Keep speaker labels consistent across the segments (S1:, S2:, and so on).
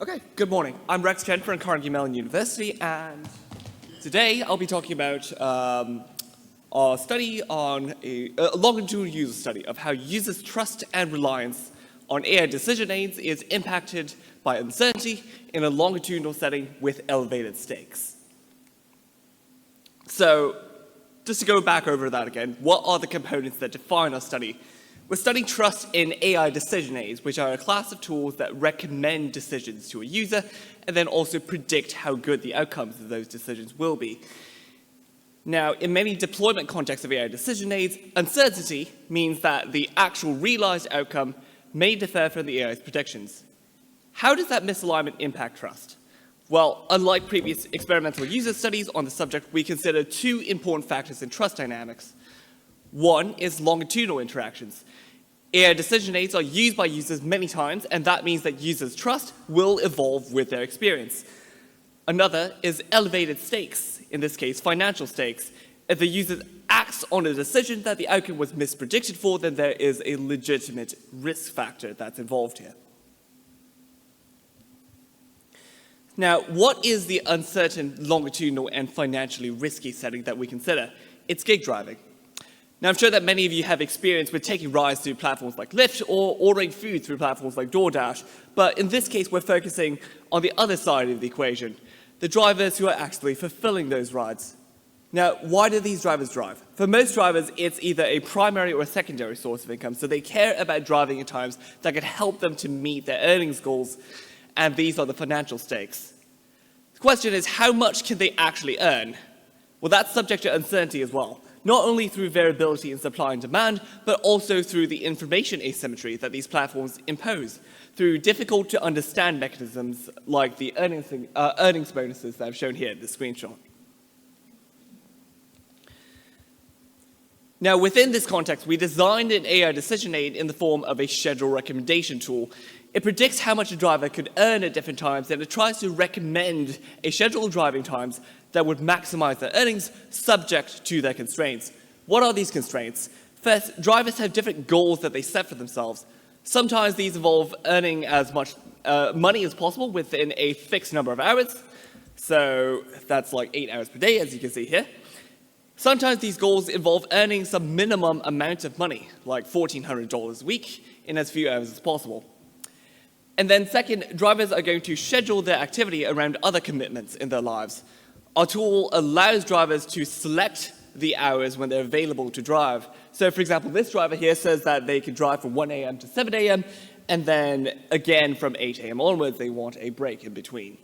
S1: Okay, good morning. I'm Chen from Carnegie Mellon University, and today I'll be talking about a study on a longitudinal user study of how users' trust and reliance on AI decision aids is impacted by uncertainty in a longitudinal setting with elevated stakes. So, just to go back over that again, what are the components that define our study? We're studying trust in AI decision aids, which are a class of tools that recommend decisions to a user and then also predict how good the outcomes of those decisions will be. Now, in many deployment contexts of AI decision aids, uncertainty means that the actual realized outcome may differ from the AI's predictions. How does that misalignment impact trust? Well, unlike previous experimental user studies on the subject, we consider two important factors in trust dynamics. One is longitudinal interactions. AI decision aids are used by users many times, and that means that users' trust will evolve with their experience. Another is elevated stakes, in this case, financial stakes. If the user acts on a decision that the outcome was mispredicted for, then there is a legitimate risk factor that's involved here. Now, what is the uncertain, longitudinal, and financially risky setting that we consider? It's gig driving. Now, I'm sure that many of you have experience with taking rides through platforms like Lyft or ordering food through platforms like DoorDash, but in this case, we're focusing on the other side of the equation, the drivers who are actually fulfilling those rides. Now, why do these drivers drive? For most drivers, it's either a primary or a secondary source of income, so they care about driving at times that could help them to meet their earnings goals, and these are the financial stakes. The question is, how much can they actually earn? Well, that's subject to uncertainty as well, not only through variability in supply and demand, but also through the information asymmetry that these platforms impose, through difficult to understand mechanisms like the earnings bonuses that I've shown here in this screenshot. Now, within this context, we designed an AI decision aid in the form of a schedule recommendation tool. It predicts how much a driver could earn at different times, and it tries to recommend a schedule of driving times that would maximize their earnings subject to their constraints. What are these constraints? First, drivers have different goals that they set for themselves. Sometimes these involve earning as much money as possible within a fixed number of hours. So that's like 8 hours per day, as you can see here. Sometimes these goals involve earning some minimum amount of money, like $1,400 a week, in as few hours as possible. And then second, drivers are going to schedule their activity around other commitments in their lives. Our tool allows drivers to select the hours when they're available to drive. So for example, this driver here says that they can drive from 1 a.m. to 7 a.m. and then again from 8 a.m. onwards, they want a break in between.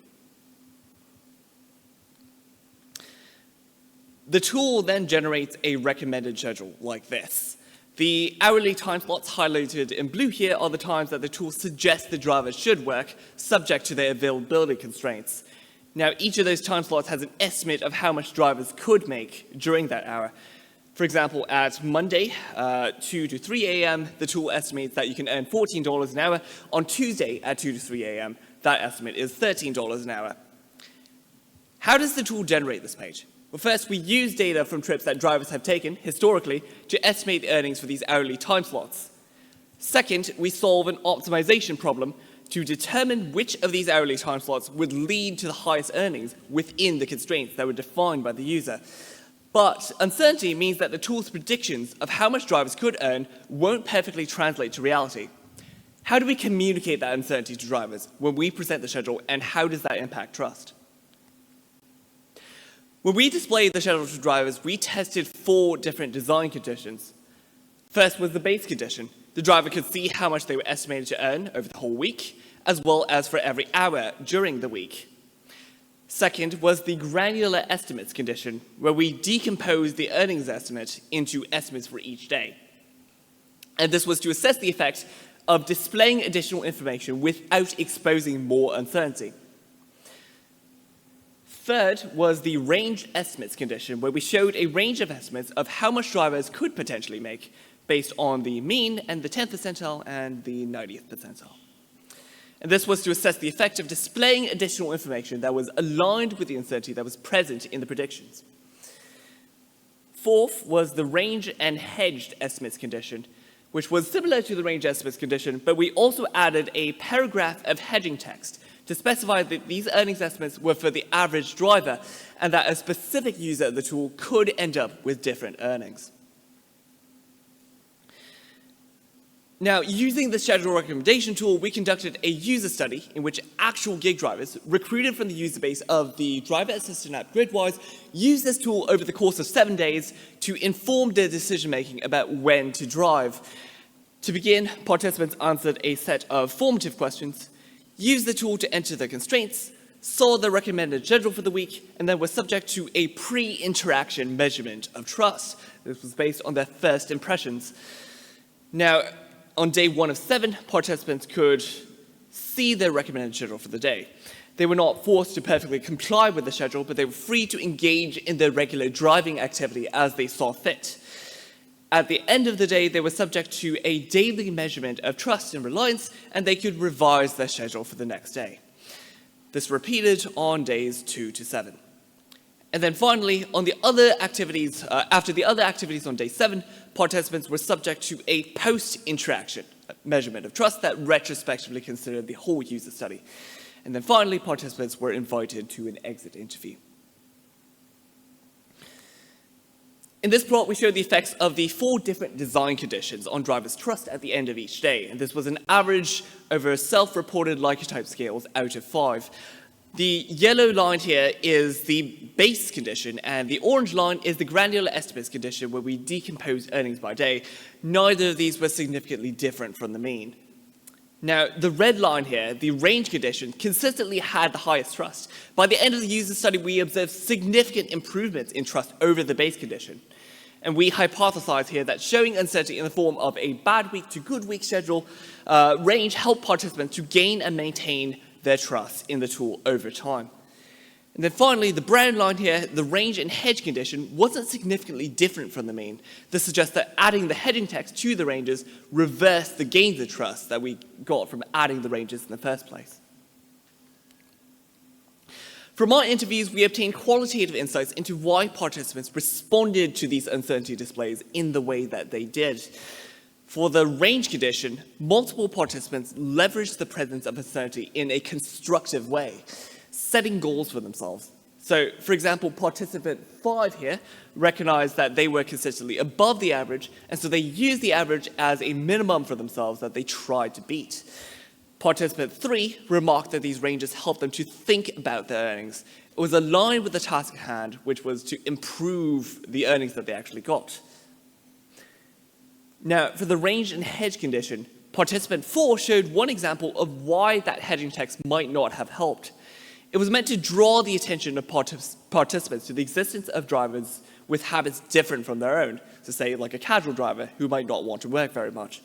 S1: The tool then generates a recommended schedule like this. The hourly time slots highlighted in blue here are the times that the tool suggests the driver should work, subject to their availability constraints. Now, each of those time slots has an estimate of how much drivers could make during that hour. For example, at Monday, 2 to 3 a.m., the tool estimates that you can earn $14 an hour. On Tuesday at 2 to 3 a.m., that estimate is $13 an hour. How does the tool generate this page? Well, first, we use data from trips that drivers have taken, historically, to estimate the earnings for these hourly time slots. Second, we solve an optimization problem to determine which of these hourly time slots would lead to the highest earnings within the constraints that were defined by the user. But uncertainty means that the tool's predictions of how much drivers could earn won't perfectly translate to reality. How do we communicate that uncertainty to drivers when we present the schedule, and how does that impact trust? When we displayed the schedule to drivers, we tested 4 different design conditions. First was the base condition. The driver could see how much they were estimated to earn over the whole week, as well as for every hour during the week. Second was the granular estimates condition, where we decomposed the earnings estimate into estimates for each day. And this was to assess the effect of displaying additional information without exposing more uncertainty. Third was the range estimates condition, where we showed a range of estimates of how much drivers could potentially make based on the mean and the 10th percentile and the 90th percentile. And this was to assess the effect of displaying additional information that was aligned with the uncertainty that was present in the predictions. Fourth was the range and hedged estimates condition, which was similar to the range estimates condition, but we also added a paragraph of hedging text to specify that these earnings estimates were for the average driver and that a specific user of the tool could end up with different earnings. Now, using the schedule recommendation tool, we conducted a user study in which actual gig drivers recruited from the user base of the driver assistant app Gridwise used this tool over the course of 7 days to inform their decision-making about when to drive. To begin, participants answered a set of formative questions, used the tool to enter their constraints, saw the recommended schedule for the week, and then were subject to a pre-interaction measurement of trust. This was based on their first impressions. Now, on day 1 of 7, participants could see their recommended schedule for the day. They were not forced to perfectly comply with the schedule, but they were free to engage in their regular driving activity as they saw fit. At the end of the day, they were subject to a daily measurement of trust and reliance, and they could revise their schedule for the next day. This repeated on days 2 to 7. And then finally, on the other activities, after the other activities on day 7, participants were subject to a post-interaction measurement of trust that retrospectively considered the whole user study. And then finally, participants were invited to an exit interview. In this plot, we show the effects of the 4 different design conditions on drivers' trust at the end of each day. And this was an average over self-reported Likert type scales out of 5. The yellow line here is the base condition, and the orange line is the granular estimates condition where we decompose earnings by day. Neither of these were significantly different from the mean. Now, the red line here, the range condition, consistently had the highest trust. By the end of the user study, we observed significant improvements in trust over the base condition. And we hypothesize here that showing uncertainty in the form of a bad week to good week schedule range helped participants to gain and maintain their trust in the tool over time. And then finally, the brown line here, the range and hedge condition, wasn't significantly different from the mean. This suggests that adding the hedging text to the ranges reversed the gains of trust that we got from adding the ranges in the first place. From our interviews, we obtained qualitative insights into why participants responded to these uncertainty displays in the way that they did. For the range condition, multiple participants leveraged the presence of uncertainty in a constructive way, setting goals for themselves. So, for example, participant 5 here recognized that they were consistently above the average, and so they used the average as a minimum for themselves that they tried to beat. Participant 3 remarked that these ranges helped them to think about their earnings. It was aligned with the task at hand, which was to improve the earnings that they actually got. Now, for the range and hedge condition, participant 4 showed one example of why that hedging text might not have helped. It was meant to draw the attention of participants to the existence of drivers with habits different from their own, so say like a casual driver who might not want to work very much.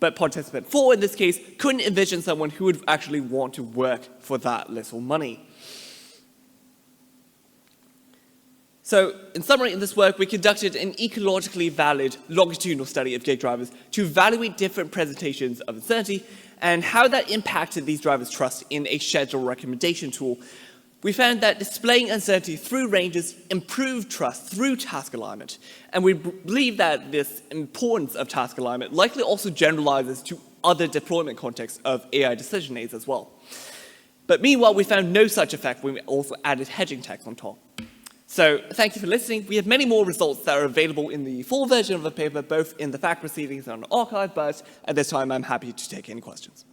S1: But participant 4, in this case, couldn't envision someone who would actually want to work for that little money. So, in summary, in this work, we conducted an ecologically valid longitudinal study of gig drivers to evaluate different presentations of uncertainty and how that impacted these drivers' trust in a schedule recommendation tool. We found that displaying uncertainty through ranges improved trust through task alignment, and we believe that this importance of task alignment likely also generalizes to other deployment contexts of AI decision aids as well. But meanwhile, we found no such effect when we also added hedging text on top. So thank you for listening. We have many more results that are available in the full version of the paper, both in the fact proceedings and on archive, but at this time I'm happy to take any questions.